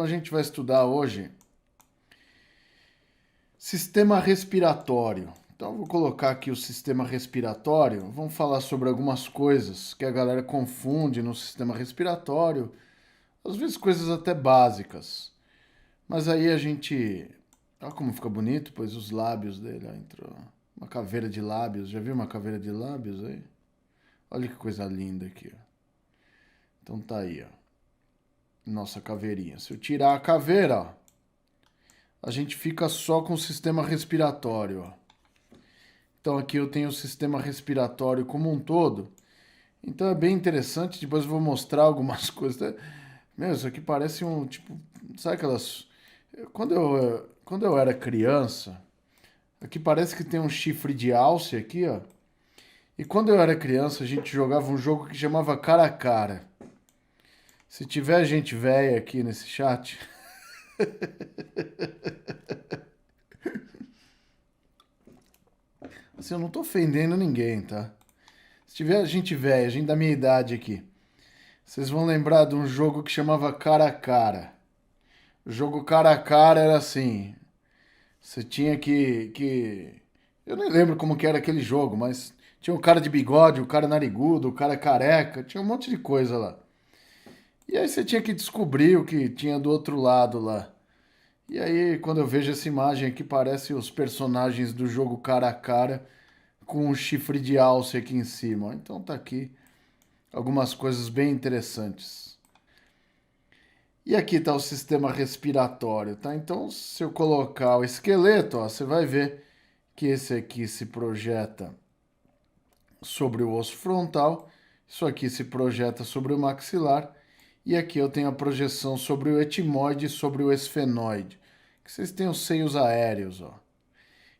a gente vai estudar hoje sistema respiratório. Então eu vou colocar aqui o sistema respiratório. Vamos falar sobre algumas coisas que a galera confunde no sistema respiratório, às vezes coisas até básicas. Mas aí a gente... Olha como fica bonito, pois os lábios dele, ó, entrou uma caveira de lábios. Já viu uma caveira de lábios aí? Olha que coisa linda aqui, ó. Então tá aí, ó. Nossa caveirinha. Se eu tirar a caveira, ó, a gente fica só com o sistema respiratório, ó. Então aqui eu tenho o sistema respiratório como um todo. Então é bem interessante, depois eu vou mostrar algumas coisas. Meu, isso aqui parece um, tipo, sabe aquelas... Quando eu era criança, aqui parece que tem um chifre de alce aqui, ó. E quando eu era criança, a gente jogava um jogo que chamava Cara a Cara. Se tiver gente velha aqui nesse chat... Assim, eu não tô ofendendo ninguém, tá? Se tiver gente velha, gente da minha idade aqui, vocês vão lembrar de um jogo que chamava Cara a Cara. O jogo Cara a Cara era assim, você tinha que... Eu nem lembro como que era aquele jogo, mas tinha o cara de bigode, o cara narigudo, o cara careca, tinha um monte de coisa lá. E aí você tinha que descobrir o que tinha do outro lado lá. E aí, quando eu vejo essa imagem aqui, parece os personagens do jogo Cara a Cara com um chifre de alce aqui em cima. Então tá aqui algumas coisas bem interessantes. E aqui está o sistema respiratório, tá? Então, se eu colocar o esqueleto, ó, você vai ver que esse aqui se projeta sobre o osso frontal, isso aqui se projeta sobre o maxilar, e aqui eu tenho a projeção sobre o etimoide e sobre o esfenoide, que vocês têm os seios aéreos, ó,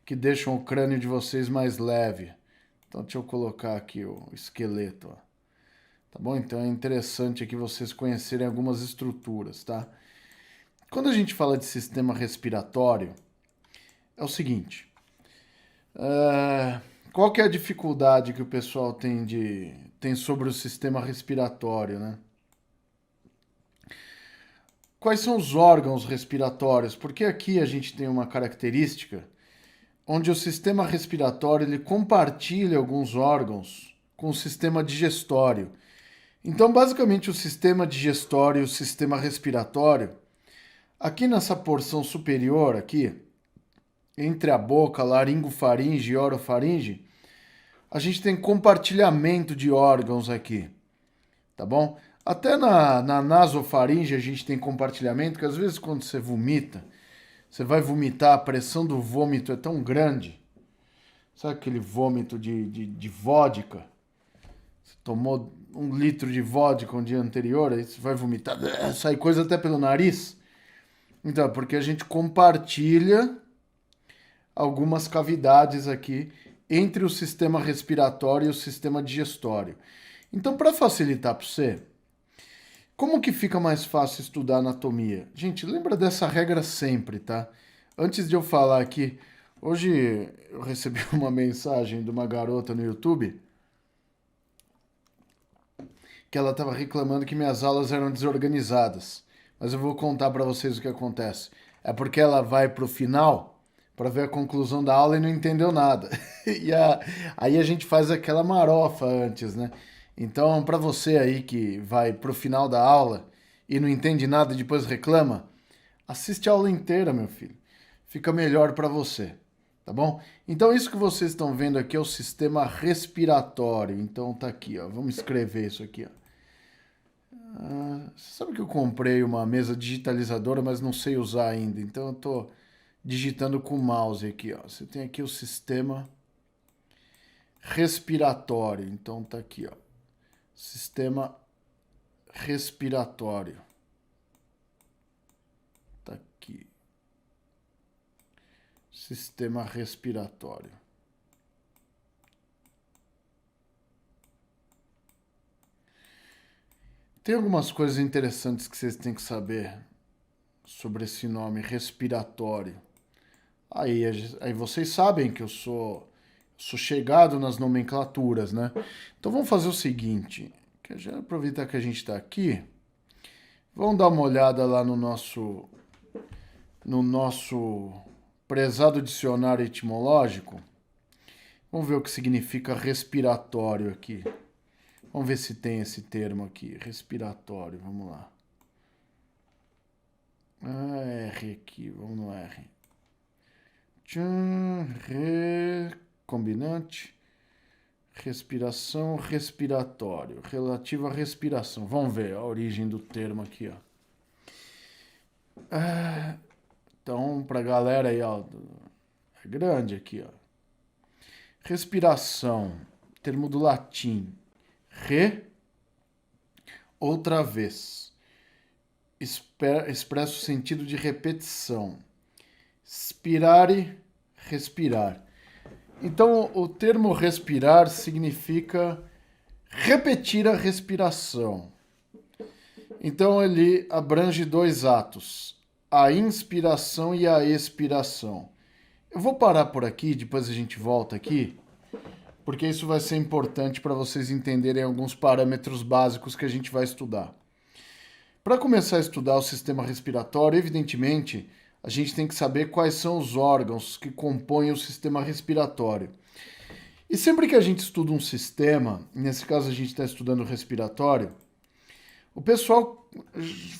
que deixam o crânio de vocês mais leve. Então, deixa eu colocar aqui o esqueleto, ó. Tá bom? Então é interessante aqui vocês conhecerem algumas estruturas, tá? Quando a gente fala de sistema respiratório, é o seguinte. Qual que é a dificuldade que o pessoal tem sobre o sistema respiratório, né? Quais são os órgãos respiratórios? Porque aqui a gente tem uma característica onde o sistema respiratório ele compartilha alguns órgãos com o sistema digestório. Então, basicamente, o sistema digestório e o sistema respiratório, aqui nessa porção superior, aqui, entre a boca, laringofaringe e orofaringe, a gente tem compartilhamento de órgãos aqui, tá bom? Até na nasofaringe a gente tem compartilhamento, que às vezes quando você vomita, você vai vomitar, a pressão do vômito é tão grande, sabe aquele vômito de vodka? Você tomou 1 litro de vodka um dia anterior, aí você vai vomitar, sai coisa até pelo nariz. Então, é porque a gente compartilha algumas cavidades aqui entre o sistema respiratório e o sistema digestório. Então, para facilitar para você, como que fica mais fácil estudar anatomia? Gente, lembra dessa regra sempre, tá? Antes de eu falar aqui, hoje eu recebi uma mensagem de uma garota no YouTube que ela estava reclamando que minhas aulas eram desorganizadas. Mas eu vou contar para vocês o que acontece. É porque ela vai para o final para ver a conclusão da aula e não entendeu nada. Aí a gente faz aquela marofa antes, né? Então, para você aí que vai para o final da aula e não entende nada e depois reclama, assiste a aula inteira, meu filho. Fica melhor para você, tá bom? Então, isso que vocês estão vendo aqui é o sistema respiratório. Então, tá aqui, ó. Vamos escrever isso aqui, ó. Você sabe que eu comprei uma mesa digitalizadora, mas não sei usar ainda. Então, eu tô digitando com o mouse aqui, ó. Você tem aqui o sistema respiratório. Então, tá aqui, ó. Sistema respiratório. Tá aqui. Sistema respiratório. Tem algumas coisas interessantes que vocês têm que saber sobre esse nome respiratório. Aí vocês sabem que eu sou chegado nas nomenclaturas, né? Então vamos fazer o seguinte, que já aproveitar que a gente está aqui, Vamos dar uma olhada lá no nosso prezado dicionário etimológico. Vamos ver o que significa respiratório aqui. Vamos ver se tem esse termo aqui, respiratório, vamos lá. R aqui, vamos no R. Combinante. Respiração, respiratório, relativo à respiração. Vamos ver a origem do termo aqui, ó. Então, pra galera aí, ó, é grande aqui, ó. Respiração, termo do latim. Outra vez. Expressa o sentido de repetição. Spirare, respirar. Então, o termo respirar significa repetir a respiração. Então, ele abrange dois atos, a inspiração e a expiração. Eu vou parar por aqui, depois a gente volta aqui, porque isso vai ser importante para vocês entenderem alguns parâmetros básicos que a gente vai estudar. Para começar a estudar o sistema respiratório, evidentemente, a gente tem que saber quais são os órgãos que compõem o sistema respiratório. E sempre que a gente estuda um sistema, nesse caso a gente está estudando o respiratório, o pessoal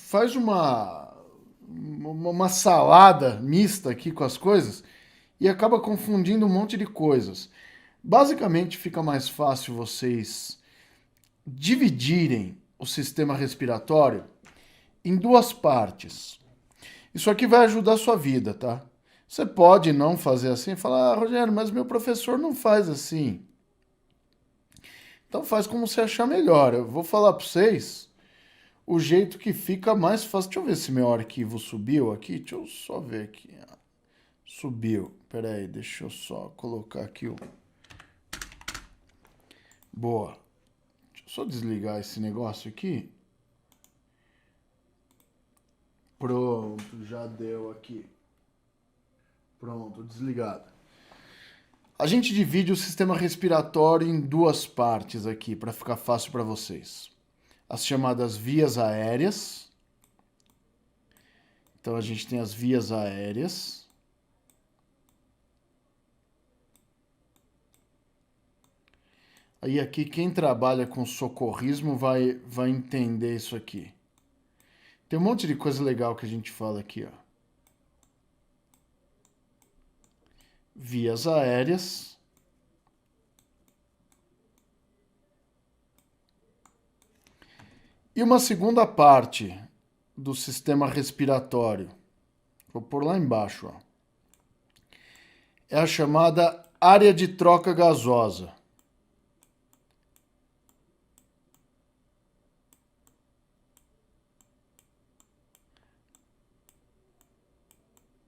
faz uma salada mista aqui com as coisas e acaba confundindo um monte de coisas. Basicamente fica mais fácil vocês dividirem o sistema respiratório em duas partes. Isso aqui vai ajudar a sua vida, tá? Você pode não fazer assim e falar, Rogério, mas meu professor não faz assim. Então faz como você achar melhor. Eu vou falar para vocês o jeito que fica mais fácil. Deixa eu ver se meu arquivo subiu aqui. Deixa eu só ver aqui. Subiu. Pera aí, deixa eu só colocar aqui o... Boa. Deixa eu só desligar esse negócio aqui. Pronto, já deu aqui. Pronto, desligado. A gente divide o sistema respiratório em duas partes aqui, para ficar fácil para vocês. As chamadas vias aéreas. Então a gente tem as vias aéreas. Aí aqui quem trabalha com socorrismo vai entender isso aqui. Tem um monte de coisa legal que a gente fala aqui, ó. Vias aéreas. E uma segunda parte do sistema respiratório. Vou pôr lá embaixo, ó. É a chamada área de troca gasosa.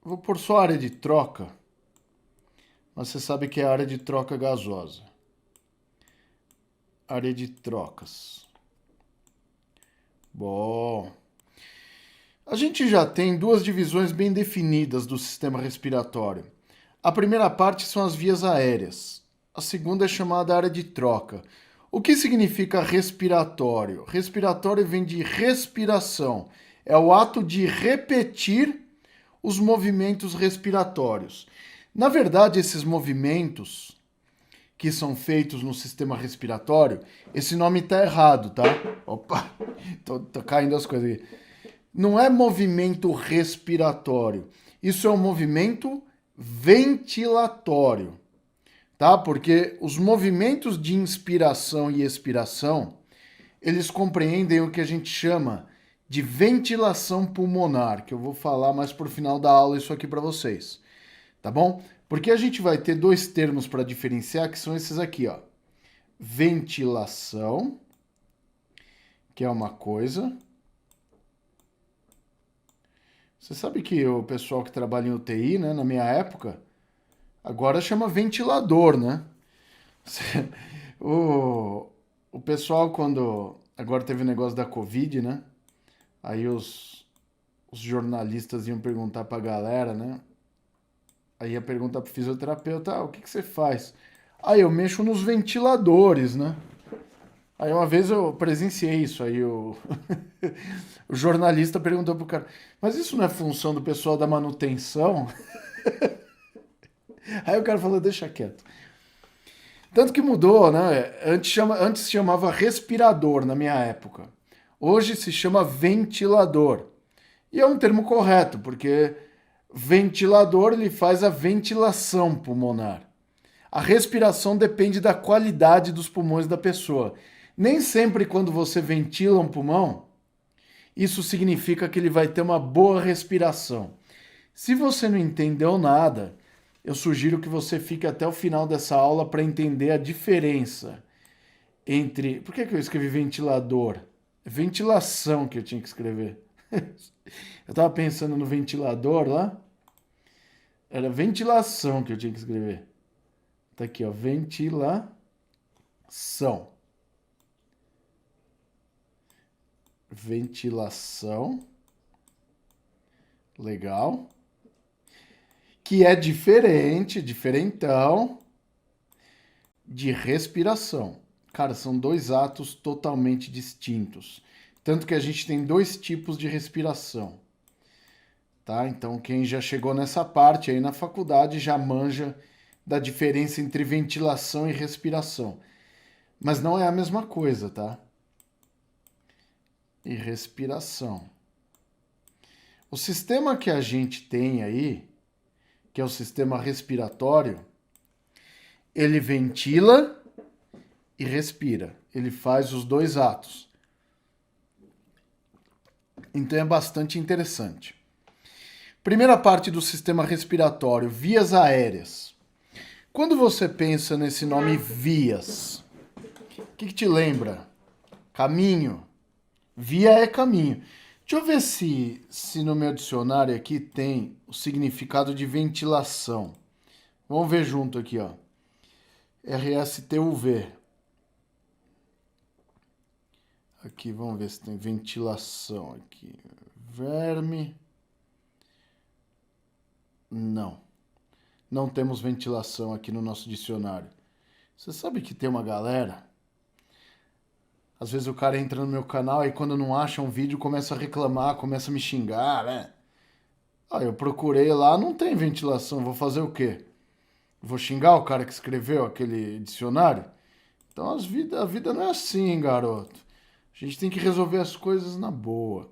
Vou pôr só área de troca, mas você sabe que é a área de troca gasosa. Área de trocas. Bom. A gente já tem duas divisões bem definidas do sistema respiratório. A primeira parte são as vias aéreas. A segunda é chamada área de troca. O que significa respiratório? Respiratório vem de respiração. É o ato de repetir os movimentos respiratórios. Na verdade, esses movimentos que são feitos no sistema respiratório, esse nome está errado, tá? Opa, tô caindo as coisas aqui. Não é movimento respiratório. Isso é um movimento ventilatório, tá? Porque os movimentos de inspiração e expiração, eles compreendem o que a gente chama de ventilação pulmonar, que eu vou falar mais pro final da aula isso aqui para vocês, tá bom? Porque a gente vai ter dois termos para diferenciar, que são esses aqui, ó. Ventilação, que é uma coisa. Você sabe que o pessoal que trabalha em UTI, né, na minha época, agora chama ventilador, né? O pessoal, quando... Agora teve o negócio da Covid, né? Aí os jornalistas iam perguntar pra galera, né? Aí ia perguntar pro fisioterapeuta, o que você faz? Aí eu mexo nos ventiladores, né? Aí uma vez eu presenciei isso, aí o, o jornalista perguntou pro cara, mas isso não é função do pessoal da manutenção? Aí o cara falou, deixa quieto. Tanto que mudou, né? Antes se chamava respirador na minha época. Hoje se chama ventilador. E é um termo correto, porque ventilador ele faz a ventilação pulmonar. A respiração depende da qualidade dos pulmões da pessoa. Nem sempre quando você ventila um pulmão, isso significa que ele vai ter uma boa respiração. Se você não entendeu nada, eu sugiro que você fique até o final dessa aula para entender a diferença entre... Por que eu escrevi ventilador? É ventilação que eu tinha que escrever. Eu estava pensando no ventilador lá. Era ventilação que eu tinha que escrever. Tá aqui, ó. Ventilação. Ventilação. Legal. Que é diferente, diferentão, de respiração. Cara, são dois atos totalmente distintos. Tanto que a gente tem dois tipos de respiração. Tá? Então, quem já chegou nessa parte aí na faculdade já manja da diferença entre ventilação e respiração. Mas não é a mesma coisa, tá? E respiração. O sistema que a gente tem aí, que é o sistema respiratório, ele ventila e respira. Ele faz os dois atos. Então é bastante interessante. Primeira parte do sistema respiratório, vias aéreas. Quando você pensa nesse nome vias, o que te lembra? Caminho. Via é caminho. Deixa eu ver se no meu dicionário aqui tem o significado de ventilação. Vamos ver junto aqui, ó. RSTUV. Aqui, vamos ver se tem ventilação aqui. Verme. Não. Não temos ventilação aqui no nosso dicionário. Você sabe que tem uma galera... Às vezes o cara entra no meu canal e quando não acha um vídeo começa a reclamar, começa a me xingar, né? Ah, eu procurei lá, não tem ventilação, vou fazer o quê? Vou xingar o cara que escreveu aquele dicionário? Então a vida não é assim, hein, garoto. A gente tem que resolver as coisas na boa.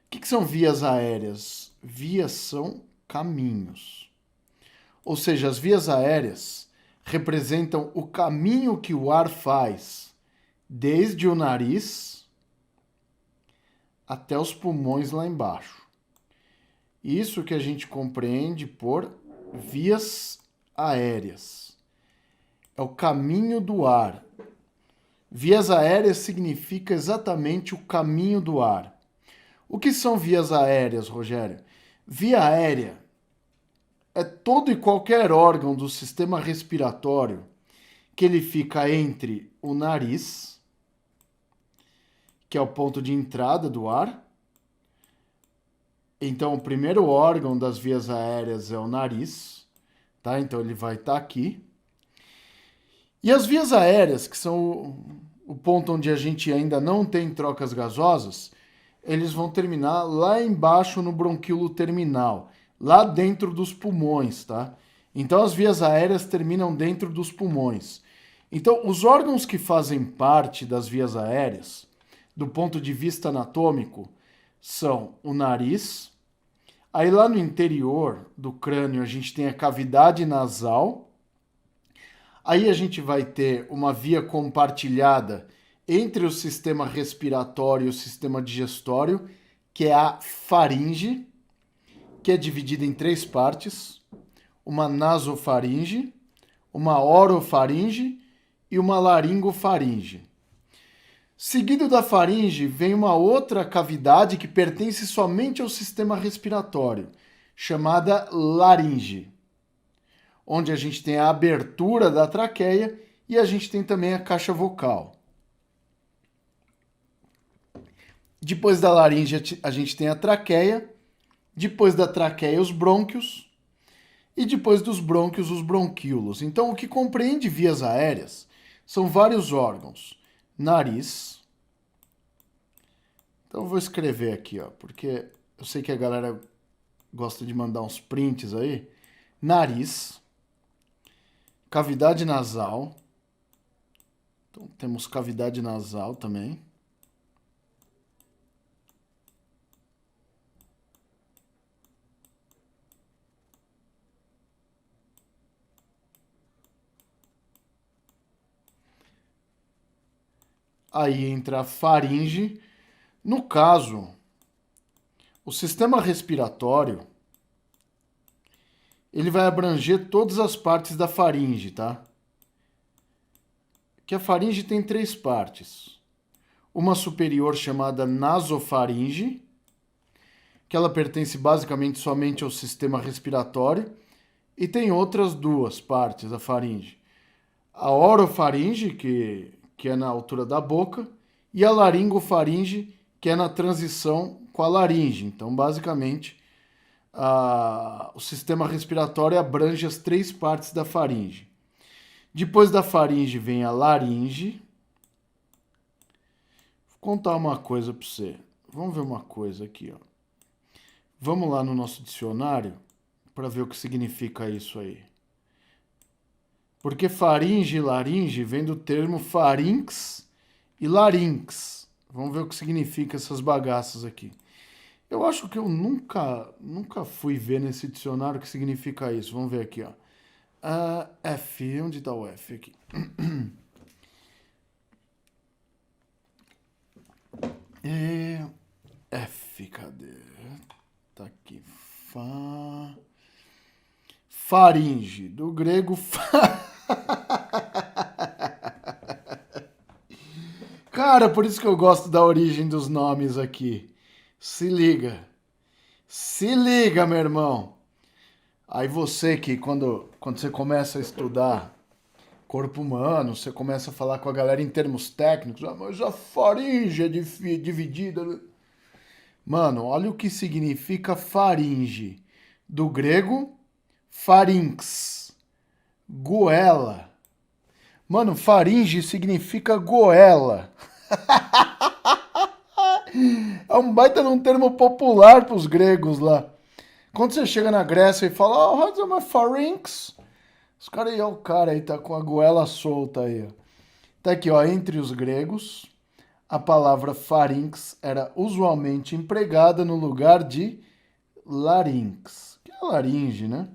O que são vias aéreas? Vias são caminhos. Ou seja, as vias aéreas representam o caminho que o ar faz desde o nariz até os pulmões lá embaixo. Isso que a gente compreende por vias aéreas. É o caminho do ar. Vias aéreas significa exatamente o caminho do ar. O que são vias aéreas, Rogério? Via aérea é todo e qualquer órgão do sistema respiratório que ele fica entre o nariz, que é o ponto de entrada do ar. Então, o primeiro órgão das vias aéreas é o nariz, tá? Então, ele vai estar aqui. E as vias aéreas, que são o ponto onde a gente ainda não tem trocas gasosas, eles vão terminar lá embaixo no bronquíolo terminal, lá dentro dos pulmões, tá? Então, as vias aéreas terminam dentro dos pulmões. Então, os órgãos que fazem parte das vias aéreas, do ponto de vista anatômico, são o nariz. Aí lá no interior do crânio a gente tem a cavidade nasal. Aí a gente vai ter uma via compartilhada entre o sistema respiratório e o sistema digestório, que é a faringe, que é dividida em três partes: uma nasofaringe, uma orofaringe e uma laringofaringe. Seguido da faringe vem uma outra cavidade que pertence somente ao sistema respiratório, chamada laringe, onde a gente tem a abertura da traqueia e a gente tem também a caixa vocal. Depois da laringe a gente tem a traqueia, depois da traqueia os brônquios e depois dos brônquios os bronquíolos. Então o que compreende vias aéreas são vários órgãos: nariz. Então eu vou escrever aqui, ó, porque eu sei que a galera gosta de mandar uns prints aí. Nariz, cavidade nasal. Então temos cavidade nasal também. Aí entra a faringe. No caso, o sistema respiratório, ele vai abranger todas as partes da faringe, tá? Que a faringe tem 3 partes. Uma superior chamada nasofaringe, que ela pertence basicamente somente ao sistema respiratório, e tem outras 2 partes da faringe. A orofaringe, que é na altura da boca, e a laringofaringe, que é na transição com a laringe. Então, basicamente, o sistema respiratório abrange as 3 partes da faringe. Depois da faringe vem a laringe. Vou contar uma coisa para você. Vamos ver uma coisa aqui, ó. Vamos lá no nosso dicionário para ver o que significa isso aí. Porque faringe e laringe vem do termo farinx e larynx. Vamos ver o que significa essas bagaças aqui. Eu acho que eu nunca fui ver nesse dicionário o que significa isso. Vamos ver aqui, ó. F, onde está o F aqui? F, cadê? Tá aqui. Faringe, do grego Cara, por isso que eu gosto da origem dos nomes aqui. Se liga. Se liga, meu irmão. Aí você que, quando você começa a estudar corpo humano, você começa a falar com a galera em termos técnicos, mas a faringe é dividida. Mano, olha o que significa faringe. Do grego, farinx. Goela. Mano, faringe significa goela. É um baita num termo popular pros gregos lá. Quando você chega na Grécia e fala, oh, my pharynx, os caras aí, ó, o cara aí tá com a goela solta aí, ó. Tá aqui, ó, entre os gregos, a palavra pharynx era usualmente empregada no lugar de larynx, que é laringe, né?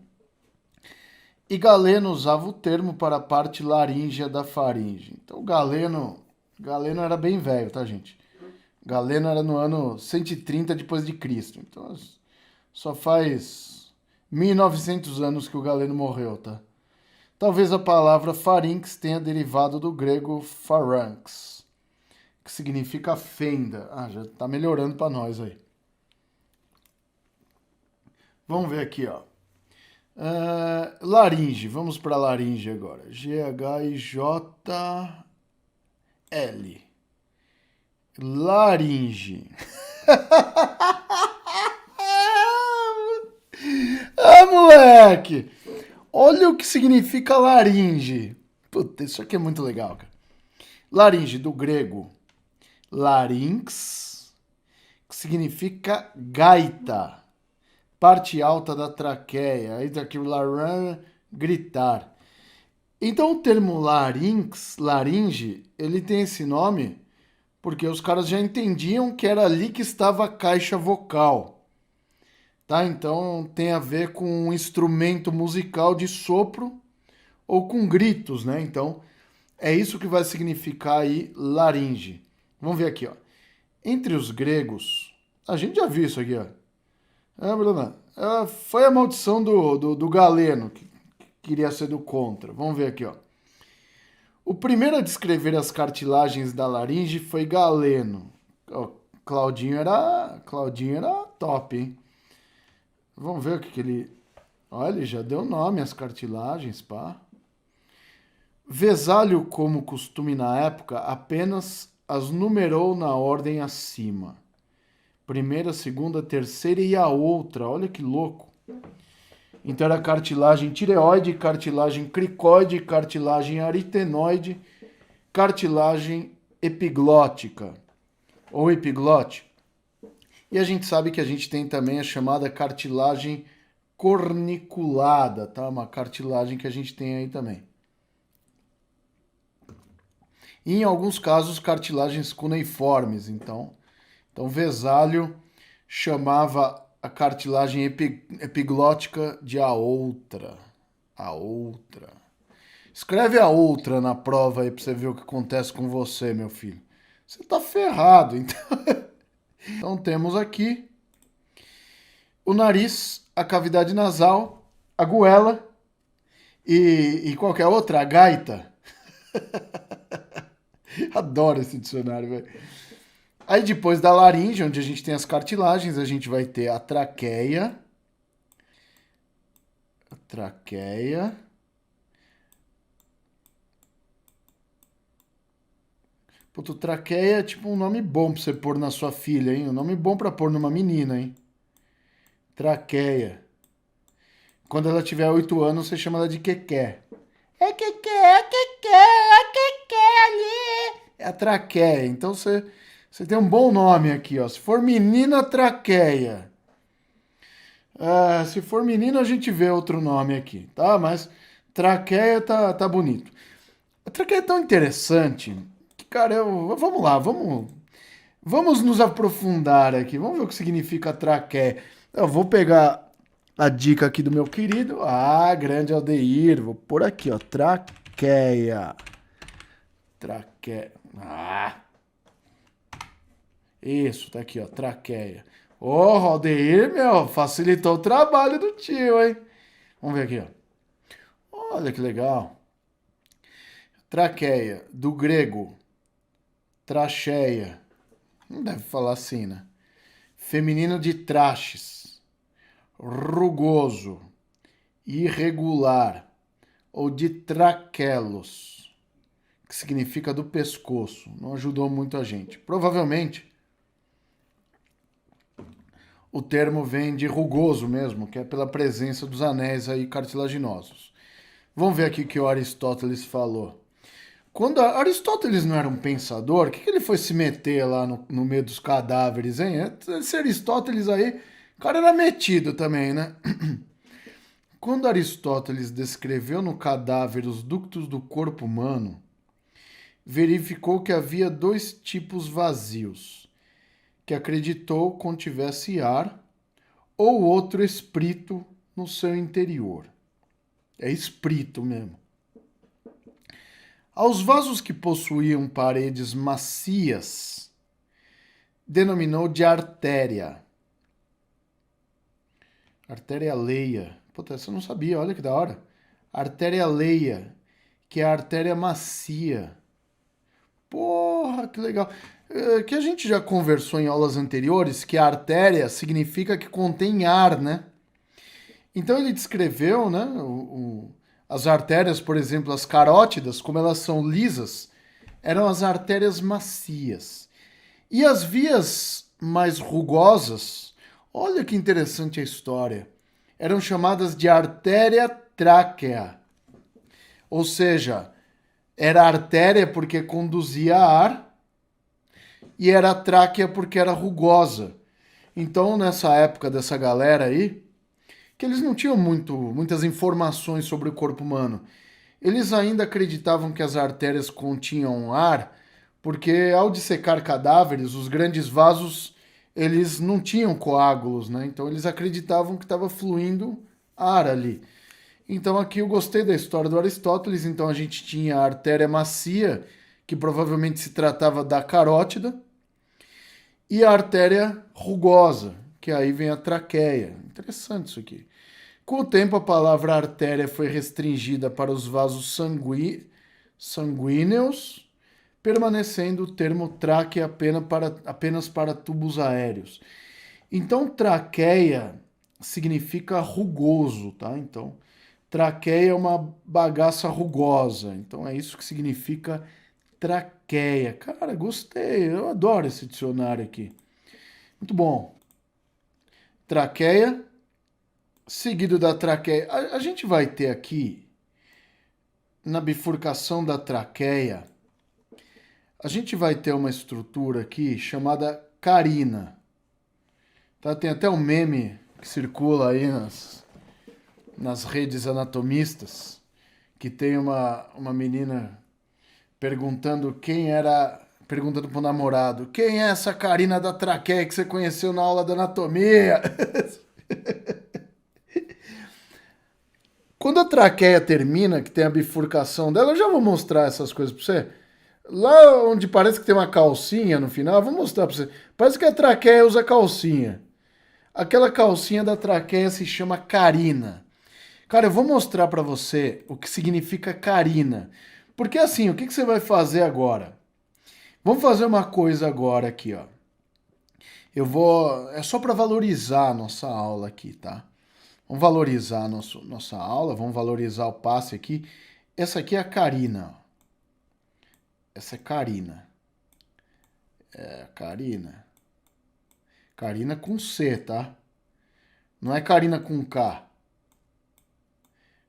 E Galeno usava o termo para a parte laríngea da faringe. Então Galeno era bem velho, tá, gente? Galeno era no ano 130 depois de Cristo. Então só faz 1900 anos que o Galeno morreu, tá? Talvez a palavra farinx tenha derivado do grego pharynx, que significa fenda. Já tá melhorando para nós aí. Vamos ver aqui, ó. Laringe, vamos para laringe agora. G-H-I-J-L. Laringe. Moleque! Olha o que significa laringe. Puta, isso aqui é muito legal, cara. Laringe, do grego larynx, que significa gaita, parte alta da traqueia, aí daqui gritar. Então o termo larynx, laringe, ele tem esse nome porque os caras já entendiam que era ali que estava a caixa vocal. Tá? Então tem a ver com um instrumento musical de sopro ou com gritos, né? Então é isso que vai significar aí laringe. Vamos ver aqui, ó. Entre os gregos, a gente já viu isso aqui, ó. Bruna, foi a maldição do Galeno, que queria ser do contra. Vamos ver aqui, ó. O primeiro a descrever as cartilagens da laringe foi Galeno. Claudinho era top, hein? Vamos ver o que ele... Olha, ele já deu nome às cartilagens, pá. Vesalho, como costume na época, apenas as numerou na ordem acima. Primeira, segunda, terceira e a outra. Olha que louco. Então era cartilagem tireoide, cartilagem cricoide, cartilagem aritenoide, cartilagem epiglótica ou epiglote. E a gente sabe que a gente tem também a chamada cartilagem corniculada, tá? Uma cartilagem que a gente tem aí também. E em alguns casos, cartilagens cuneiformes. Então Vesalho chamava a cartilagem epiglótica de a outra. A outra. Escreve a outra na prova aí pra você ver o que acontece com você, meu filho. Você tá ferrado, então. Então temos aqui o nariz, a cavidade nasal, a goela e qualquer outra, a gaita. Adoro esse dicionário, velho. Aí depois da laringe, onde a gente tem as cartilagens, a gente vai ter a traqueia. A traqueia. Puto, traqueia é tipo um nome bom pra você pôr na sua filha, hein? Um nome bom pra pôr numa menina, hein? Traqueia. Quando ela tiver 8 anos, você chama ela de Keké. É Keké, é Keké, é Keké ali. É a traqueia. Então você tem um bom nome aqui, ó. Se for menina, traqueia. Se for menino, a gente vê outro nome aqui, tá? Mas traqueia tá bonito. A traqueia é tão interessante que, cara, vamos lá, vamos nos aprofundar aqui. Vamos ver o que significa traqueia. Eu vou pegar a dica aqui do meu querido. Grande Aldeir. Vou pôr aqui, ó. Traqueia. Traqueia. Isso, tá aqui, ó. Traqueia. Ô, Aldeir, meu, facilitou o trabalho do tio, hein? Vamos ver aqui, ó. Olha que legal. Traqueia, do grego. Tracheia. Não deve falar assim, né? Feminino de traches. Rugoso. Irregular. Ou de traquelos, que significa do pescoço. Não ajudou muito a gente. Provavelmente o termo vem de rugoso mesmo, que é pela presença dos anéis aí cartilaginosos. Vamos ver aqui o que o Aristóteles falou. Quando Aristóteles não era um pensador, o que ele foi se meter lá no meio dos cadáveres, hein? Esse Aristóteles aí, o cara era metido também, né? Quando Aristóteles descreveu no cadáver os ductos do corpo humano, verificou que havia 2 tipos vazios, que acreditou contivesse ar ou outro espírito no seu interior. É espírito mesmo. Aos vasos que possuíam paredes macias, denominou de artéria. Artéria leia. Puta, essa eu não sabia, olha que da hora. Artéria leia, que é a artéria macia. Porra, que legal. Que a gente já conversou em aulas anteriores que a artéria significa que contém ar, né? Então ele descreveu, né, as artérias, por exemplo, as carótidas, como elas são lisas, eram as artérias macias. E as vias mais rugosas, olha que interessante a história, eram chamadas de artéria tráquea. Ou seja, era artéria porque conduzia ar e era tráquea porque era rugosa. Então, nessa época dessa galera aí, que eles não tinham muitas informações sobre o corpo humano, eles ainda acreditavam que as artérias continham ar, porque ao dissecar cadáveres, os grandes vasos, eles não tinham coágulos, né? Então eles acreditavam que estava fluindo ar ali. Então aqui eu gostei da história do Aristóteles. Então a gente tinha a artéria macia, que provavelmente se tratava da carótida, e a artéria rugosa, que aí vem a traqueia. Interessante isso aqui. Com o tempo, a palavra artéria foi restringida para os vasos sanguíneos, permanecendo o termo tráquea apenas para tubos aéreos. Então, traqueia significa rugoso, tá? Então, traqueia é uma bagaça rugosa. Então, é isso que significa traqueia. Cara, gostei. Eu adoro esse dicionário aqui. Muito bom. Traqueia, seguido da traqueia. A gente vai ter aqui, na bifurcação da traqueia, a gente vai ter uma estrutura aqui chamada carina. Tá? Tem até um meme que circula aí nas redes anatomistas, que tem uma menina perguntando perguntando pro namorado, quem é essa Carina da traqueia que você conheceu na aula de anatomia? Quando a traqueia termina, que tem a bifurcação dela, eu já vou mostrar essas coisas pra você. Lá onde parece que tem uma calcinha no final, eu vou mostrar pra você. Parece que a traqueia usa calcinha. Aquela calcinha da traqueia se chama carina. Cara, eu vou mostrar pra você o que significa carina. Porque assim, o que você vai fazer agora? Vamos fazer uma coisa agora aqui, ó. É só para valorizar a nossa aula aqui, tá? Vamos valorizar a nossa aula, vamos valorizar o passe aqui. Essa aqui é a Karina. Essa é Karina. É, Karina. Karina com C, tá? Não é Karina com K.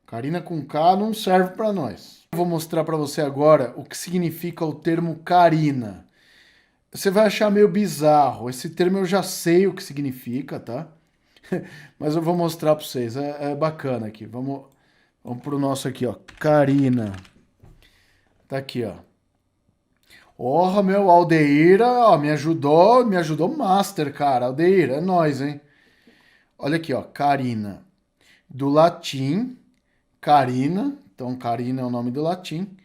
Karina com K não serve para nós. Vou mostrar para você agora o que significa o termo Karina. Você vai achar meio bizarro. Esse termo eu já sei o que significa, tá? Mas eu vou mostrar para vocês. É bacana aqui. Vamos pro nosso aqui, ó. Karina. Tá aqui, ó. Porra, meu, Aldeira, ó, me ajudou master, cara. Aldeira, é nóis, hein? Olha aqui, ó. Karina. Do latim, carina. Então, carina é o nome do latim.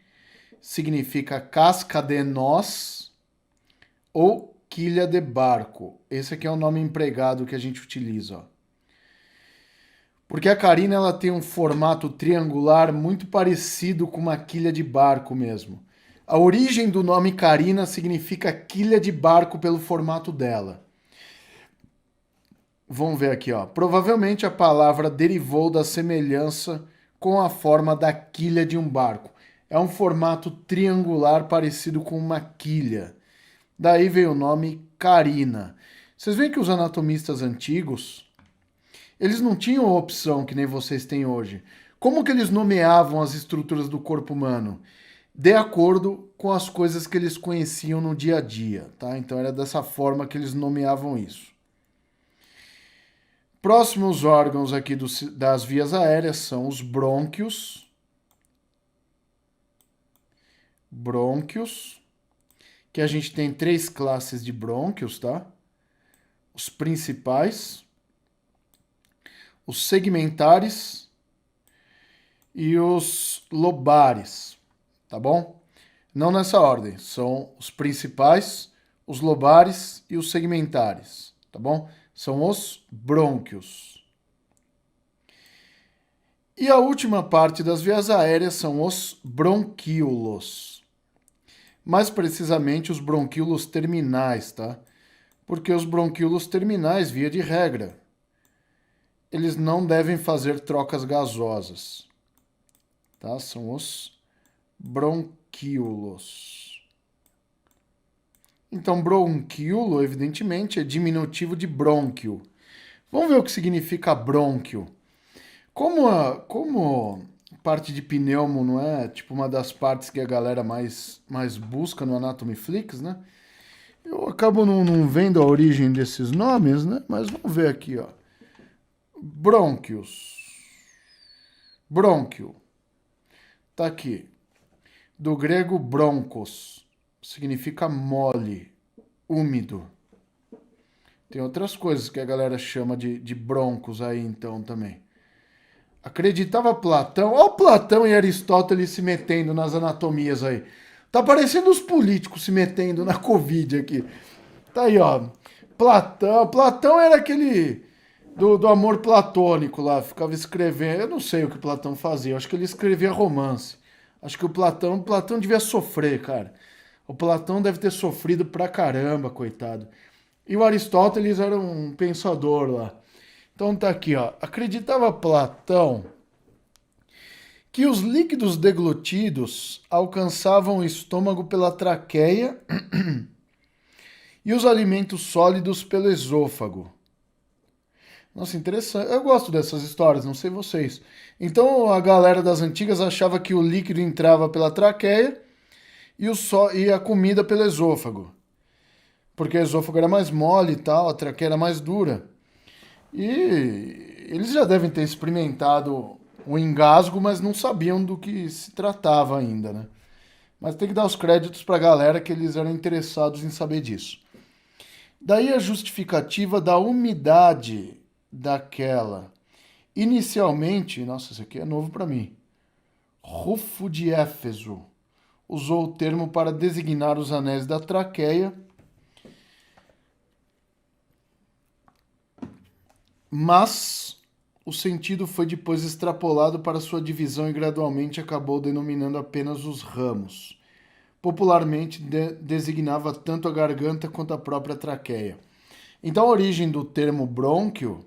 Significa casca de noz ou quilha de barco. Esse aqui é o nome empregado que a gente utiliza, ó. Porque a carina ela tem um formato triangular muito parecido com uma quilha de barco mesmo. A origem do nome carina significa quilha de barco pelo formato dela. Vamos ver aqui, ó. Provavelmente a palavra derivou da semelhança com a forma da quilha de um barco. É um formato triangular parecido com uma quilha. Daí veio o nome carina. Vocês veem que os anatomistas antigos, eles não tinham opção que nem vocês têm hoje. Como que eles nomeavam as estruturas do corpo humano? De acordo com as coisas que eles conheciam no dia a dia, tá? Então era dessa forma que eles nomeavam isso. Próximos órgãos aqui das vias aéreas são os brônquios. Brônquios, que a gente tem 3 classes de brônquios, tá? Os principais, os segmentares e os lobares, tá bom? Não nessa ordem, são os principais, os lobares e os segmentares, tá bom? São os brônquios. E a última parte das vias aéreas são os bronquíolos. Mais precisamente os bronquíolos terminais, tá? Porque os bronquíolos terminais, via de regra, eles não devem fazer trocas gasosas, tá? São os bronquíolos. Então, bronquíolo, evidentemente, é diminutivo de brônquio. Vamos ver o que significa brônquio. Como parte de pneumo não é tipo uma das partes que a galera mais busca no Anatomy Flix, né? Eu acabo não vendo a origem desses nomes, né? Mas vamos ver aqui, ó. Brônquios. Brônquio. Tá aqui. Do grego broncos. Significa mole, úmido. Tem outras coisas que a galera chama de broncos aí então também. Acreditava Platão. Olha o Platão e Aristóteles se metendo nas anatomias aí. Tá parecendo os políticos se metendo na Covid aqui. Tá aí, ó. Platão era aquele do amor platônico lá. Ficava escrevendo. Eu não sei o que Platão fazia. Acho que ele escrevia romance. Acho que o Platão devia sofrer, cara. O Platão deve ter sofrido pra caramba, coitado. E o Aristóteles era um pensador lá. Então tá aqui, ó. Acreditava Platão que os líquidos deglutidos alcançavam o estômago pela traqueia e os alimentos sólidos pelo esôfago. Nossa, interessante. Eu gosto dessas histórias, não sei vocês. Então a galera das antigas achava que o líquido entrava pela traqueia e a comida pelo esôfago. Porque o esôfago era mais mole e tal, a traqueia era mais dura. E eles já devem ter experimentado o engasgo, mas não sabiam do que se tratava ainda, né? Mas tem que dar os créditos para a galera que eles eram interessados em saber disso. Daí a justificativa da umidade daquela. Inicialmente, nossa, isso aqui é novo para mim. Rufo de Éfeso usou o termo para designar os anéis da traqueia, mas o sentido foi depois extrapolado para sua divisão e gradualmente acabou denominando apenas os ramos. Popularmente designava tanto a garganta quanto a própria traqueia. Então a origem do termo brônquio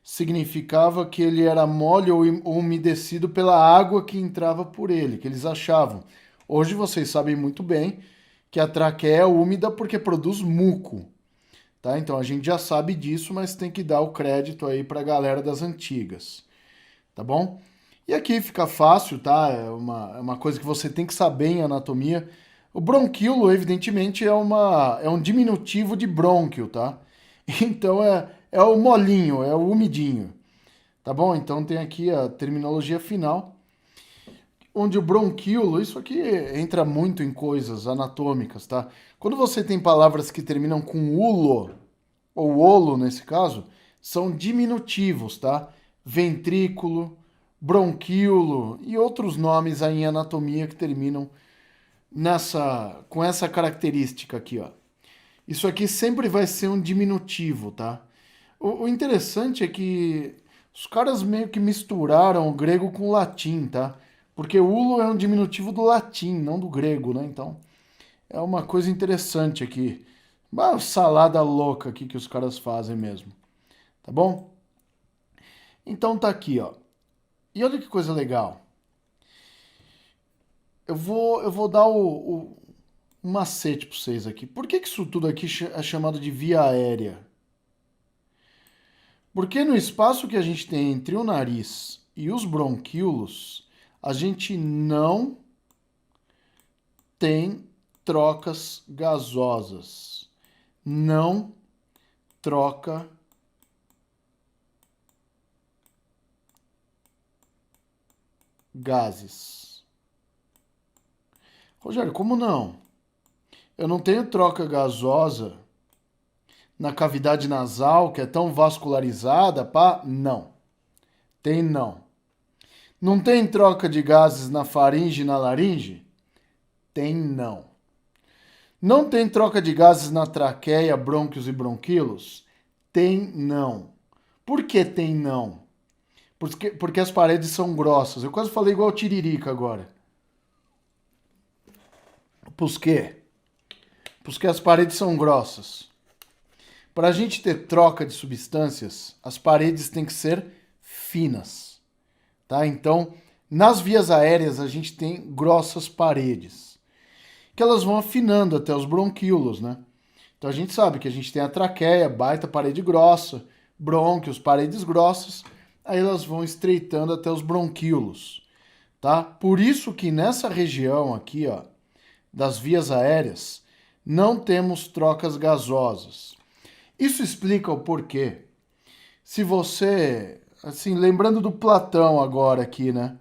significava que ele era mole ou umedecido pela água que entrava por ele, que eles achavam. Hoje vocês sabem muito bem que a traqueia é úmida porque produz muco, tá? Então a gente já sabe disso, mas tem que dar o crédito aí para a galera das antigas, tá bom? E aqui fica fácil, tá? É uma coisa que você tem que saber em anatomia. O bronquíolo, evidentemente, é um diminutivo de brônquio, tá? Então é o molinho, é o umidinho, tá bom? Então tem aqui a terminologia final, onde o bronquíolo, isso aqui entra muito em coisas anatômicas, tá? Quando você tem palavras que terminam com ulo, ou olo nesse caso, são diminutivos, tá? Ventrículo, bronquíolo e outros nomes aí em anatomia que terminam com essa característica aqui, ó. Isso aqui sempre vai ser um diminutivo, tá? O interessante é que os caras meio que misturaram o grego com o latim, tá? Porque ulo é um diminutivo do latim, não do grego, né? Então é uma coisa interessante aqui. Uma salada louca aqui que os caras fazem mesmo, tá bom? Então tá aqui, ó. E olha que coisa legal. Eu vou dar um macete para vocês aqui. Por que isso tudo aqui é chamado de via aérea? Porque no espaço que a gente tem entre o nariz e os bronquíolos, a gente não tem trocas gasosas. Não troca gases. Rogério, como não? Eu não tenho troca gasosa na cavidade nasal, que é tão vascularizada, pá? Não. Tem não. Não tem troca de gases na faringe e na laringe? Tem não. Não tem troca de gases na traqueia, brônquios e bronquíolos? Tem não. Por que tem não? Porque as paredes são grossas. Eu quase falei igual tiririca agora. Por quê? Porque as paredes são grossas. Para a gente ter troca de substâncias, as paredes têm que ser finas, tá? Então, nas vias aéreas a gente tem grossas paredes, que elas vão afinando até os bronquíolos, né? Então a gente sabe que a gente tem a traqueia, baita parede grossa, brônquios, paredes grossas, aí elas vão estreitando até os bronquíolos, tá? Por isso que nessa região aqui, ó, das vias aéreas, não temos trocas gasosas. Isso explica o porquê. Se você, assim, lembrando do Platão agora aqui, né?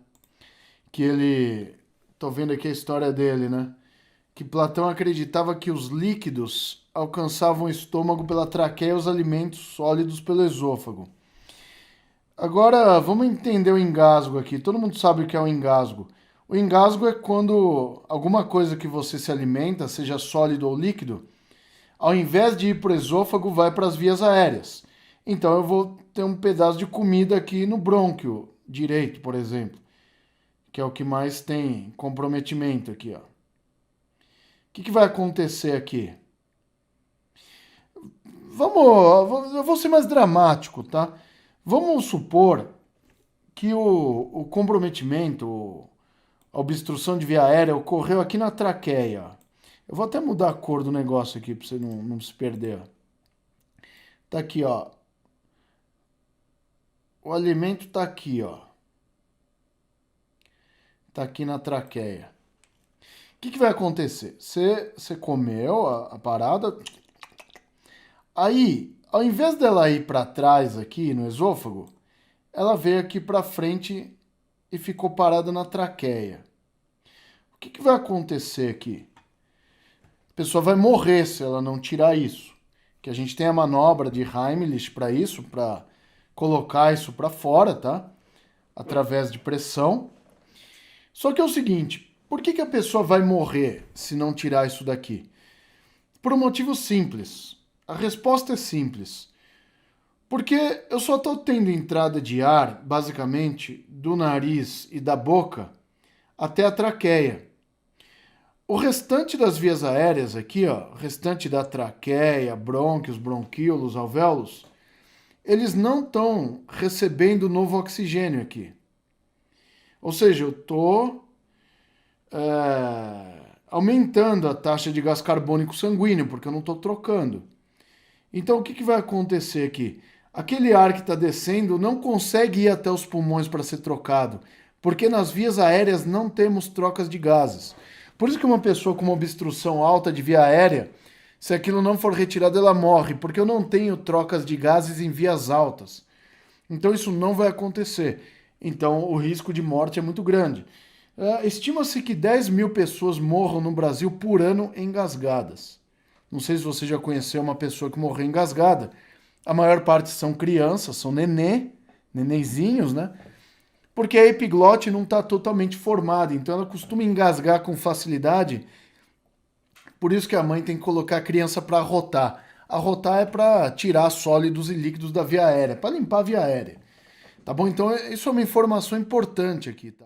Que ele, tô vendo aqui a história dele, né? Que Platão acreditava que os líquidos alcançavam o estômago pela traqueia e os alimentos sólidos pelo esôfago. Agora, vamos entender o engasgo aqui. Todo mundo sabe o que é o engasgo. O engasgo é quando alguma coisa que você se alimenta, seja sólido ou líquido, ao invés de ir para o esôfago, vai para as vias aéreas. Então eu vou ter um pedaço de comida aqui no brônquio direito, por exemplo, que é o que mais tem comprometimento aqui, ó. O que vai acontecer aqui? Eu vou ser mais dramático, tá? Vamos supor que o comprometimento, a obstrução de via aérea ocorreu aqui na traqueia. Eu vou até mudar a cor do negócio aqui para você não se perder. Tá aqui, ó. O alimento tá aqui, ó. Tá aqui na traqueia. que vai acontecer? Você comeu a parada, aí, ao invés dela ir para trás aqui no esôfago, ela veio aqui para frente e ficou parada na traqueia. O que vai acontecer aqui? A pessoa vai morrer se ela não tirar isso. Que a gente tem a manobra de Heimlich para isso, para colocar isso para fora, tá? Através de pressão. Só que é o seguinte, por que a pessoa vai morrer se não tirar isso daqui? Por um motivo simples. A resposta é simples. Porque eu só estou tendo entrada de ar, basicamente, do nariz e da boca até a traqueia. O restante das vias aéreas aqui, ó, o restante da traqueia, brônquios, bronquíolos, alvéolos, eles não estão recebendo novo oxigênio aqui. Ou seja, eu estou aumentando a taxa de gás carbônico sanguíneo, porque eu não estou trocando. Então, o que vai acontecer aqui? Aquele ar que está descendo não consegue ir até os pulmões para ser trocado, porque nas vias aéreas não temos trocas de gases. Por isso que uma pessoa com uma obstrução alta de via aérea, se aquilo não for retirado, ela morre, porque eu não tenho trocas de gases em vias altas. Então isso não vai acontecer. Então o risco de morte é muito grande. Estima-se que 10 mil pessoas morram no Brasil por ano engasgadas. Não sei se você já conheceu uma pessoa que morreu engasgada. A maior parte são crianças, são nenenzinhos, né? Porque a epiglote não está totalmente formada, então ela costuma engasgar com facilidade. Por isso que a mãe tem que colocar a criança para arrotar. Arrotar é para tirar sólidos e líquidos da via aérea, para limpar a via aérea. Tá bom? Então isso é uma informação importante aqui, tá?